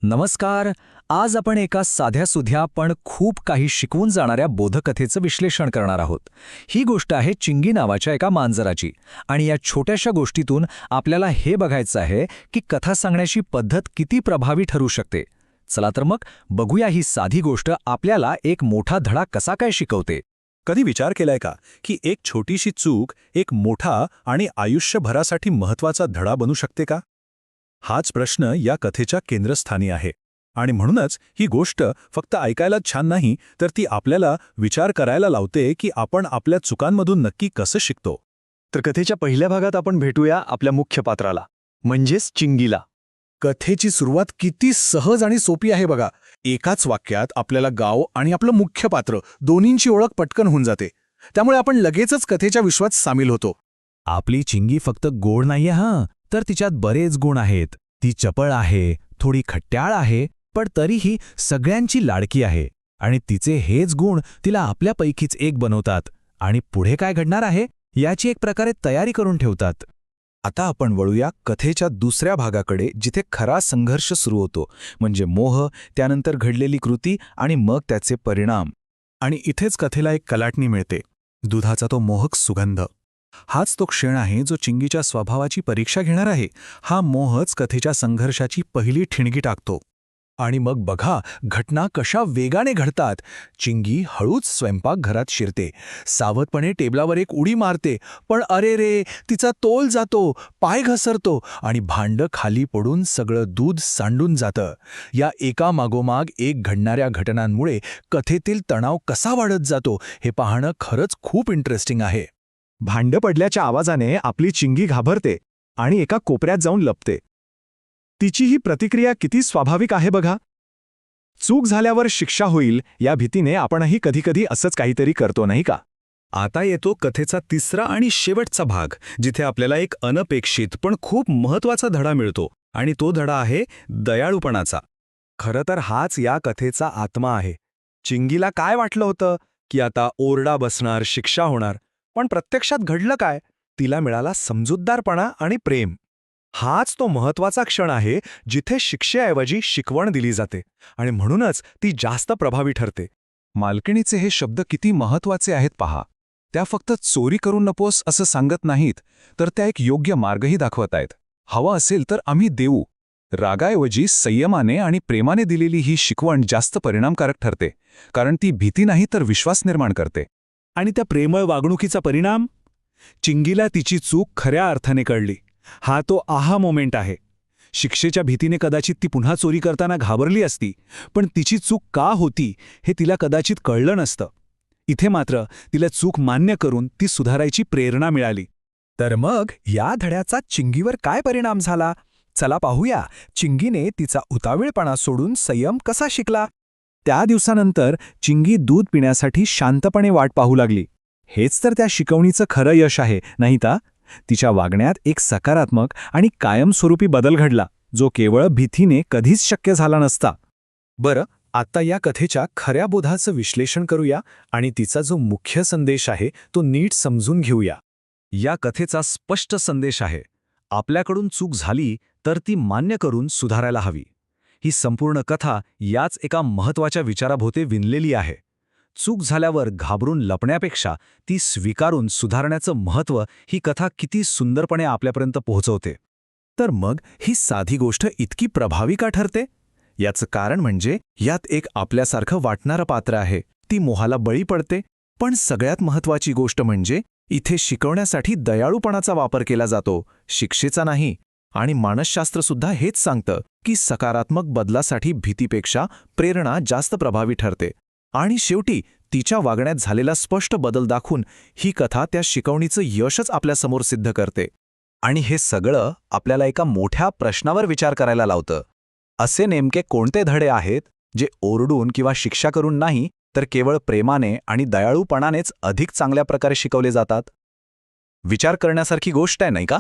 नमस्कार. आज आपण एका साध्या-सुध्या पण खूप काही शिकवून जाणाऱ्या बोधकथेचं विश्लेषण करणार आहोत. ही गोष्ट आहे चिंगी नावाच्या एका मांजराची आणि या छोट्याशा गोष्टीतून आपल्याला हे बघायचं आहे की कथा सांगण्याची पद्धत किती प्रभावी ठरू शकते. चला तर मग बघूया ही साधी गोष्ट आपल्याला एक मोठा धडा कसा काय शिकवते. कधी विचार केलाय का की एक छोटीशी चूक एक मोठा आणि आयुष्यभरासाठी महत्वाचा धडा बनू शकते का? हाच प्रश्न या कथेच्या केंद्रस्थानी आहे. आणि म्हणूनच ही गोष्ट फक्त ऐकायलाच छान नाही, तर ती आपल्याला विचार करायला लावते की आपण आपल्या चुकांमधून नक्की कसं शिकतो. तर कथेच्या पहिल्या भागात आपण भेटूया आपल्या मुख्य पात्राला, म्हणजेच चिंगीला. कथेची सुरुवात किती सहज आणि सोपी आहे बघा. एकाच वाक्यात आपल्याला गाव आणि आपलं मुख्य पात्र दोन्हींची ओळख पटकन होऊन जाते. त्यामुळे आपण लगेचच कथेच्या विश्वात सामील होतो. आपली चिंगी फक्त गोड नाहीये तर तिच्यात बरेच गुण आहेत. ती चपळ आहे, थोडी खट्याळ आहे, पण तरीही सगळ्यांची लाडकी आहे. आणि तिचे हेच गुण तिला आपल्यापैकीच एक बनवतात आणि पुढे काय घडणार आहे याची एक प्रकारे तयारी करून ठेवतात. आता आपण वळूया कथेच्या दुसऱ्या भागाकडे, जिथे खरा संघर्ष सुरू होतो, म्हणजे मोह, त्यानंतर घडलेली कृती आणि मग त्याचे परिणाम. आणि इथेच कथेला एक कलाटणी मिळते. दुधाचा तो मोहक सुगंध. हाच तो क्षण आहे जो चिंगीच्या स्वभावाची परीक्षा घेणार आहे. हा मोहच कथेच्या संघर्षाची पहिली ठिणगी टाकतो. आणि मग बघा घटना कशा वेगाने घडतात. चिंगी हळूच स्वयंपाकघरात शिरते, सावधपणे टेबलावर एक उडी मारते, पण अरे रे, तिचा तोल जातो, पाय घसरतो आणि भांडं खाली पडून सगळं दूध सांडून जातं. या एकामागोमाग एक घडणाऱ्या घटनांमुळे कथेतील तणाव कसा वाढत जातो हे पाहणं खरंच खूप इंटरेस्टिंग आहे. भांडं पडल्याच्या आवाजाने आपली चिंगी घाबरते आणि एका कोपऱ्यात जाऊन लपते. तिची ही प्रतिक्रिया किती स्वाभाविक आहे बघा. चूक झाल्यावर शिक्षा होईल या भीतीने आपणही कधीकधी असंच काहीतरी करतो, नाही का? आता येतो कथेचा तिसरा आणि शेवटचा भाग, जिथे आपल्याला एक अनपेक्षित पण खूप महत्वाचा धडा मिळतो. आणि तो धडा आहे दयाळूपणाचा. खरं तर हाच या कथेचा आत्मा आहे. चिंगीला काय वाटलं होतं की आता ओरडा बसणार, शिक्षा होणार, पण प्रत्यक्षात घडलं काय? तिला मिळाला समजूतदारपणा आणि प्रेम. हाच तो महत्वाचा क्षण आहे जिथे शिक्षेऐवजी शिकवण दिली जाते आणि म्हणूनच ती जास्त प्रभावी ठरते. मालकिणीचे हे शब्द किती महत्वाचे आहेत पहा. त्या फक्त चोरी करू नकोस असं सांगत नाहीत, तर त्या एक योग्य मार्गही दाखवत आहेत. हवं असेल तर आम्ही देऊ. रागाऐवजी संयमाने आणि प्रेमाने दिलेली ही शिकवण जास्त परिणामकारक ठरते, कारण ती भीती नाही तर विश्वास निर्माण करते. आणि त्या प्रेमळ वागणुकीचा परिणाम? चिंगीला तिची चूक खऱ्या अर्थाने कळली. हा तो आहा मोमेंट आहे. शिक्षेच्या भीतीने कदाचित ती पुन्हा चोरी करताना घाबरली असती, पण तिची चूक का होती हे तिला कदाचित कळलं नसतं. इथे मात्र तिला चूक मान्य करून ती सुधारायची प्रेरणा मिळाली. तर मग या धड्याचा चिंगीवर काय परिणाम झाला? चला पाहूया चिंगीने तिचा उतावीळपणा सोडून संयम कसा शिकला. त्या दिवसानंतर चिंगी दूध पिण्यासाठी शांतपणे वाट पाहू लागली. हेच तर त्या शिकवणीचं खरं यश आहे, नाही का? तिच्या वागण्यात एक सकारात्मक आणि कायमस्वरूपी बदल घडला, जो केवळ भीतीने कधीच शक्य झाला नसता. बरं, आता या कथेच्या खऱ्या बोधाचं विश्लेषण करूया आणि तिचा जो मुख्य संदेश आहे तो नीट समजून घेऊया. या कथेचा स्पष्ट संदेश आहे, आपल्याकडून चूक झाली तर ती मान्य करून सुधारायला हवी. ही संपूर्ण कथा याच एका महत्त्वाच्या विचाराभोवती विणलेली आहे. चूक झाल्यावर घाबरून लपण्यापेक्षा ती स्वीकारून सुधारण्याचं महत्त्व ही कथा किती सुंदरपणे आपल्यापर्यंत पोहोचवते. तर मग ही साधी गोष्ट इतकी प्रभावी का ठरते? याचं कारण म्हणजे यात एक आपल्यासारखं वाटणारं पात्र आहे. ती मोहाला बळी पडते, पण सगळ्यात महत्त्वाची गोष्ट म्हणजे इथे शिकवण्यासाठी दयाळूपणाचा वापर केला जातो, शिक्षेचा नाही. आणि मानसशास्त्रसुद्धा हेच सांगतं की सकारात्मक बदलासाठी भीतीपेक्षा प्रेरणा जास्त प्रभावी ठरते. आणि शेवटी तिच्या वागण्यात झालेला स्पष्ट बदल दाखवून ही कथा त्या शिकवणीचं यशच आपल्यासमोर सिद्ध करते. आणि हे सगळं आपल्याला एका मोठ्या प्रश्नावर विचार करायला लावतं. असे नेमके कोणते धडे आहेत जे ओरडून किंवा शिक्षा करून नाही, तर केवळ प्रेमाने आणि दयाळूपणानेच अधिक चांगल्या प्रकारे शिकवले जातात? विचार करण्यासारखी गोष्ट आहे, नाही का?